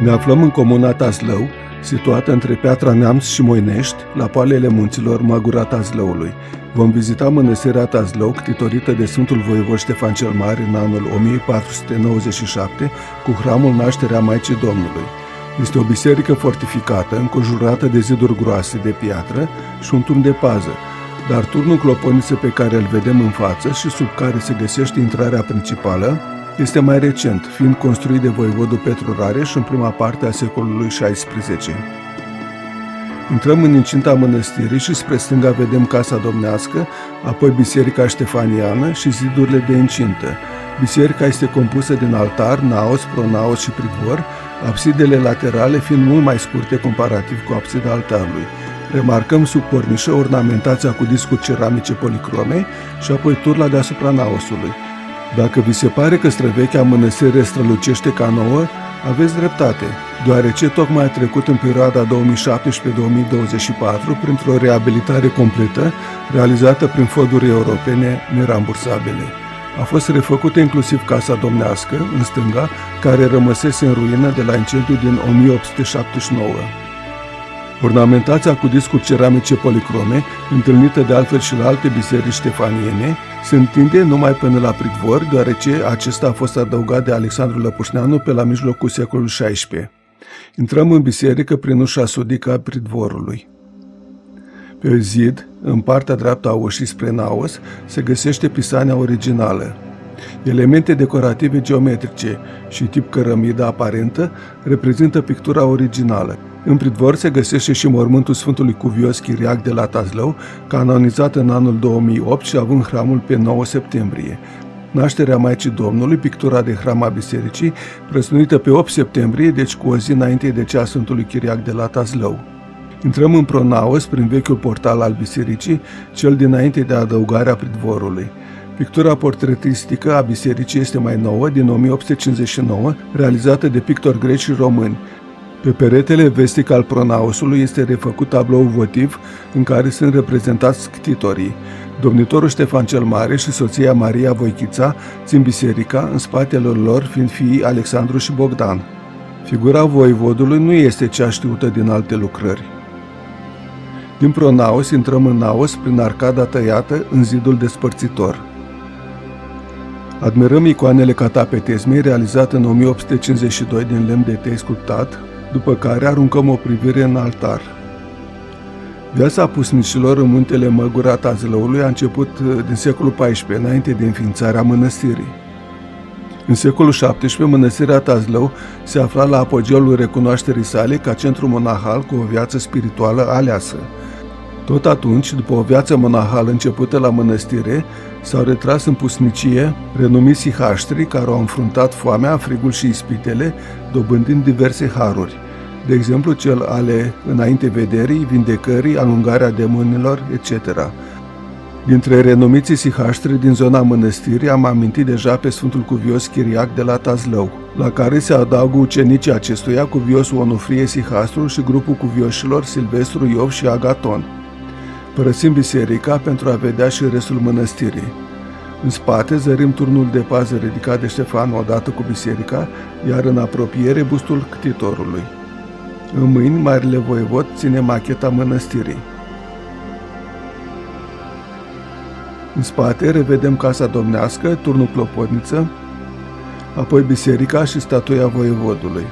Ne aflăm în comuna Tazlău, situată între Piatra Neamț și Moinești, la poalele munților Măgura Tazlăului. Vom vizita mănăstirea Tazlău, ctitorită de Sfântul Voievod Ștefan cel Mare în anul 1497, cu hramul Nașterea Maicii Domnului. Este o biserică fortificată, înconjurată de ziduri groase de piatră și un turn de pază, dar turnul clopotniță pe care îl vedem în față și sub care se găsește intrarea principală este mai recent, fiind construit de voievodul Petru Rareș în prima parte a secolului XVI. Intrăm în incinta mănăstirii și spre stânga vedem casa domnească, apoi biserica ștefaniană și zidurile de incintă. Biserica este compusă din altar, naos, pronaos și pridvor, absidele laterale fiind mult mai scurte comparativ cu absida altarului. Remarcăm sub cornișă ornamentația cu discuri ceramice policrome și apoi turla deasupra naosului. Dacă vi se pare că străvechea mănăstire strălucește ca nouă, aveți dreptate, deoarece tocmai a trecut în perioada 2017-2024 printr-o reabilitare completă realizată prin fonduri europene nerambursabile. A fost refăcută inclusiv casa domnească, în stânga, care rămăsese în ruină de la incendiul din 1879. Ornamentația cu discuri ceramice policrome, întâlnită de altfel și la alte biserici ștefaniene, se întinde numai până la pridvor, deoarece acesta a fost adăugat de Alexandru Lăpușneanu pe la mijlocul secolului XVI. Intrăm în biserică prin ușa sudică a pridvorului. Pe zid, în partea dreaptă a ușii spre naos, se găsește pisania originală. Elemente decorative geometrice și tip cărămidă aparentă reprezintă pictura originală. În pridvor se găsește și mormântul Sfântului Cuvios Chiriac de la Tazlău, canonizat în anul 2008 și având hramul pe 9 septembrie. Nașterea Maicii Domnului, pictura de hram a bisericii, prăsnuită pe 8 septembrie, deci cu o zi înainte de cea a Sfântului Chiriac de la Tazlău. Intrăm în pronaos prin vechiul portal al bisericii, cel dinainte de adăugarea pridvorului. Pictura portretistică a bisericii este mai nouă, din 1859, realizată de pictori greci și români. Pe peretele vestic al pronaosului este refăcut tablou votiv în care sunt reprezentați ctitorii. Domnitorul Ștefan cel Mare și soția Maria Voichița țin biserica, în spatele lor fiind fiii Alexandru și Bogdan. Figura voievodului nu este cea știută din alte lucrări. Din pronaos intrăm în naos prin arcada tăiată în zidul despărțitor. Admirăm icoanele catapetesmei realizate în 1852 din lemn de tei sculptat, după care aruncăm o privire în altar. Viața pusnicilor în muntele Măgura Tazlăului a început din secolul XIV, înainte de înființarea mănăstirii. În secolul XVII, mănăstirea Tazlău se afla la apogeul recunoașterii sale ca centru monahal cu o viață spirituală aleasă. Tot atunci, după o viață monahală începută la mănăstire, s-au retras în pusnicie renumiți sihaștri care au înfruntat foamea, frigul și ispitele, dobândind diverse haruri, de exemplu cel ale înainte vederii, vindecării, alungarea demonilor, etc. Dintre renumiții sihaștri din zona mănăstirii am amintit deja pe Sfântul Cuvios Chiriac de la Tazlău, la care se adaugă ucenicii acestuia, Cuviosul Onufrie Sihastru și grupul cuvioșilor Silvestru, Iov și Agaton. Părăsim biserica pentru a vedea și restul mănăstirii. În spate zărim turnul de pază ridicat de Ștefan odată cu biserica, iar în apropiere bustul ctitorului. În mâini, Marele Voievod ține macheta mănăstirii. În spate revedem casa domnească, turnul clopotniță, apoi biserica și statuia voievodului.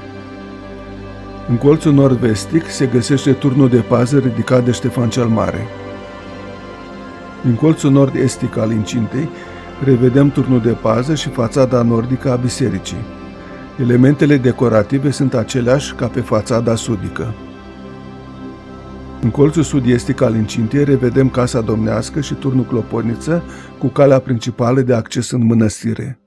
În colțul nord-vestic se găsește turnul de pază ridicat de Ștefan cel Mare. Din colțul nord-estic al incintei revedem turnul de pază și fațada nordică a bisericii. Elementele decorative sunt aceleași ca pe fațada sudică. În colțul sud-estic al incintei revedem casa domnească și turnul clopotniță cu calea principală de acces în mănăstire.